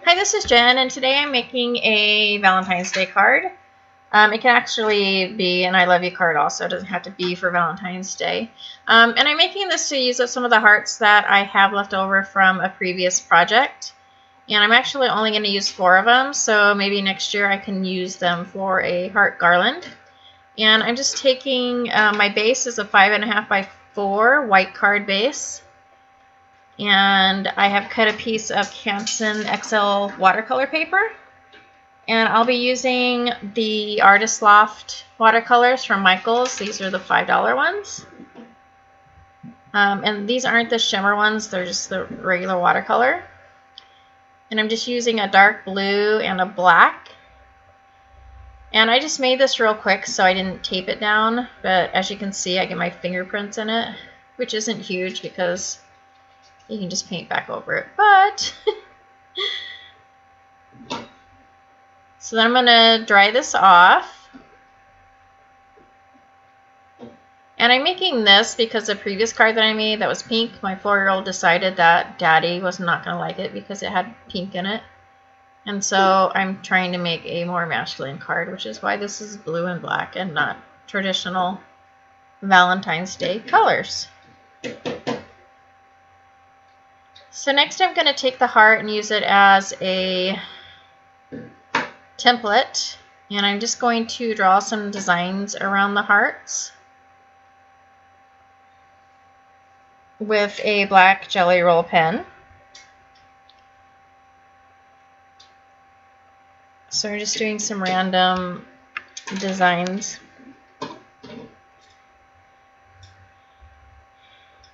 Hi, this is Jen, and today I'm making a Valentine's Day card. It can actually be an I love you card also. It doesn't have to be for Valentine's Day. And I'm making this to use up some of the hearts that I have left over from a previous project. And I'm actually only going to use 4 of them, so maybe next year I can use them for a heart garland. And I'm just taking, my base is a 5.5 by 4 white card base. And I have cut a piece of Canson XL watercolor paper. And I'll be using the Artists Loft watercolors from Michaels. These are the $5 ones. And these aren't the shimmer ones, they're just the regular watercolor. And I'm just using a dark blue and a black. And I just made this real quick so I didn't tape it down. But as you can see, I get my fingerprints in it, which isn't huge because you can just paint back over it. But so then I'm going to dry this off. And I'm making this because the previous card that I made that was pink, my 4-year-old decided that Daddy was not going to like it because it had pink in it. And so I'm trying to make a more masculine card, which is why this is blue and black and not traditional Valentine's Day colors. So next I'm going to take the heart and use it as a template, and I'm just going to draw some designs around the hearts with a black Jelly Roll pen. So we're just doing some random designs.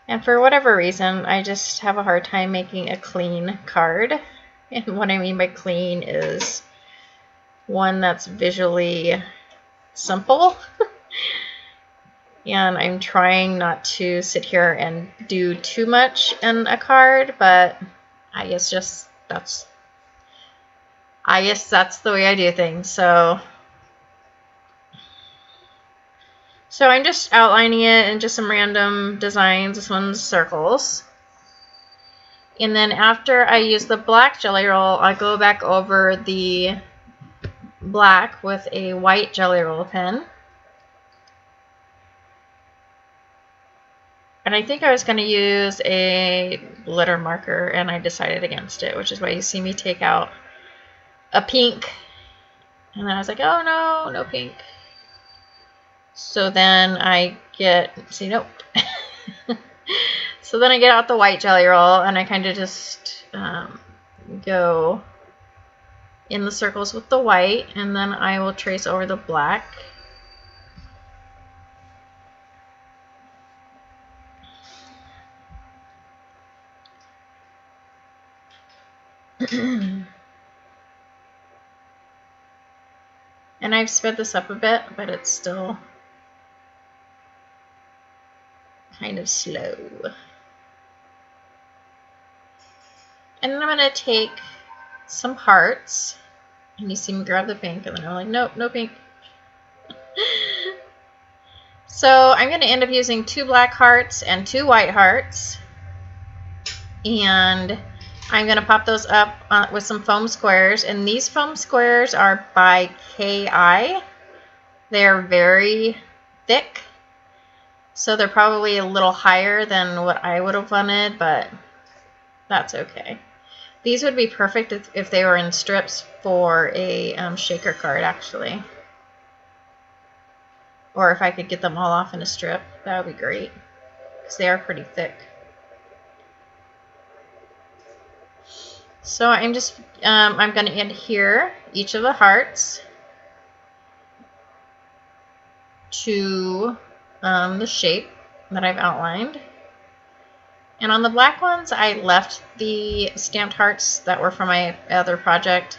And for whatever reason, I just have a hard time making a clean card. And what I mean by clean is one that's visually simple. And I'm trying not to sit here and do too much in a card, but I guess that's the way I do things. So I'm just outlining it in just some random designs. This one's circles. And then after I use the black Jelly Roll, I go back over the black with a white Jelly Roll pen. And I think I was going to use a glitter marker, and I decided against it, which is why you see me take out a pink. And then I was like, oh no, no pink. So then I get, see, nope. So then I get out the white Jelly Roll, and I kind of just go in the circles with the white, and then I will trace over the black. And I've sped this up a bit, but it's still kind of slow. And then I'm going to take some hearts, and you see me grab the pink, and then I'm like, nope, no pink. So I'm going to end up using 2 black hearts and 2 white hearts, and I'm going to pop those up with some foam squares, and these foam squares are by KI. They're very thick, so they're probably a little higher than what I would have wanted, but that's okay. These would be perfect if they were in strips for a shaker card, actually. Or if I could get them all off in a strip, that would be great, because they are pretty thick. So I'm just, I'm going to adhere each of the hearts to the shape that I've outlined. And on the black ones, I left the stamped hearts that were from my other project.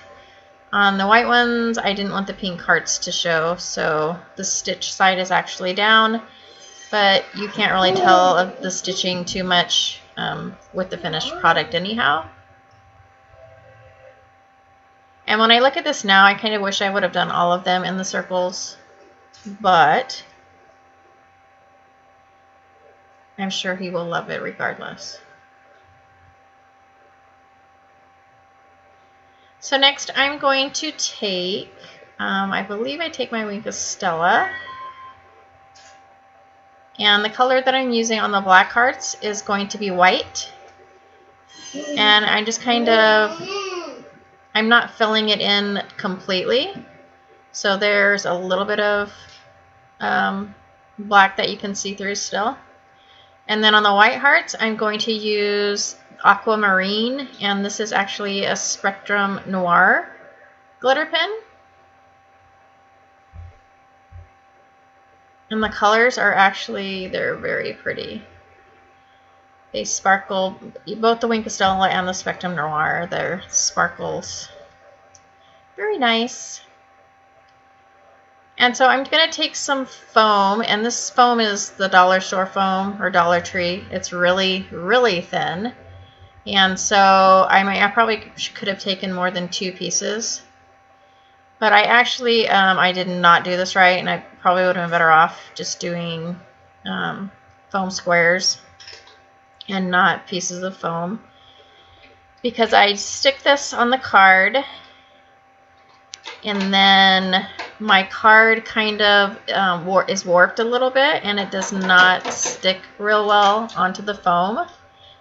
On the white ones, I didn't want the pink hearts to show, so the stitch side is actually down, but you can't really tell the stitching too much with the finished product anyhow. And when I look at this now, I kind of wish I would have done all of them in the circles, but I'm sure he will love it regardless. So next I'm going to take, I believe I take my Wink of Stella. And the color that I'm using on the black hearts is going to be white. And I just kind of, I'm not filling it in completely. So there's a little bit of black that you can see through still. And then on the white hearts, I'm going to use Aquamarine, and this is actually a Spectrum Noir glitter pen. And the colors are actually, they're very pretty. They sparkle, both the Wink of Stella and the Spectrum Noir, they're sparkles. Very nice. And so I'm going to take some foam, and this foam is the dollar store foam or Dollar Tree. It's really, really thin. And so I probably could have taken more than 2 pieces. But I actually, I did not do this right, and I probably would have been better off just doing foam squares and not pieces of foam. Because I stick this on the card, and then my card kind of is warped a little bit, and it does not stick real well onto the foam.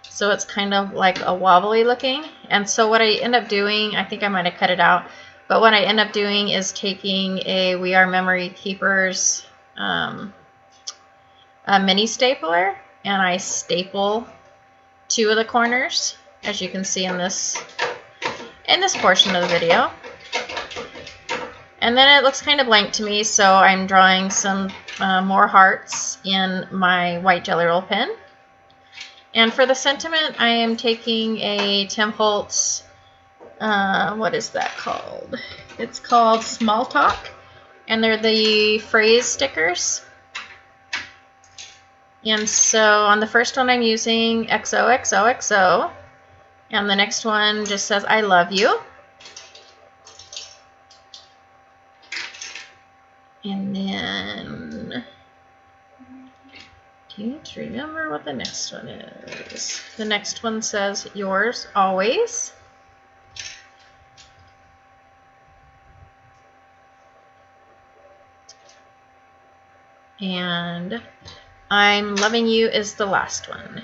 So it's kind of like a wobbly looking. And so what I end up doing, I think I might have cut it out, but what I end up doing is taking a We Are Memory Keepers a mini stapler, and I staple 2 of the corners, as you can see in this portion of the video. And then it looks kind of blank to me, so I'm drawing some more hearts in my white Jelly Roll pen. And for the sentiment, I am taking a Tim Holtz, what is that called? It's called Small Talk, and they're the phrase stickers. And so on the first one I'm using XOXOXO, and the next one just says I love you. And then, do you remember what the next one is? The next one says yours always. And I'm loving you is the last one.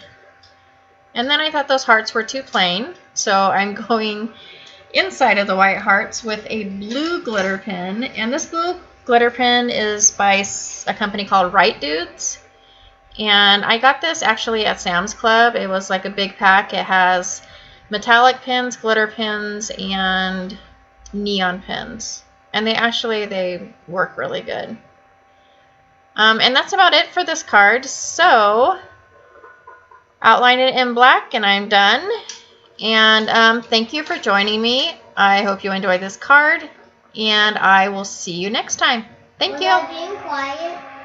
And then I thought those hearts were too plain, so I'm going inside of the white hearts with a blue glitter pen. And this blue glitter pen is by a company called Right Dudes. And I got this actually at Sam's Club. It was like a big pack. It has metallic pens, glitter pens, and neon pens. And they work really good. And that's about it for this card. So, outline it in black, and I'm done. And thank you for joining me. I hope you enjoyed this card, and I will see you next time. Thank you. Was I being quiet?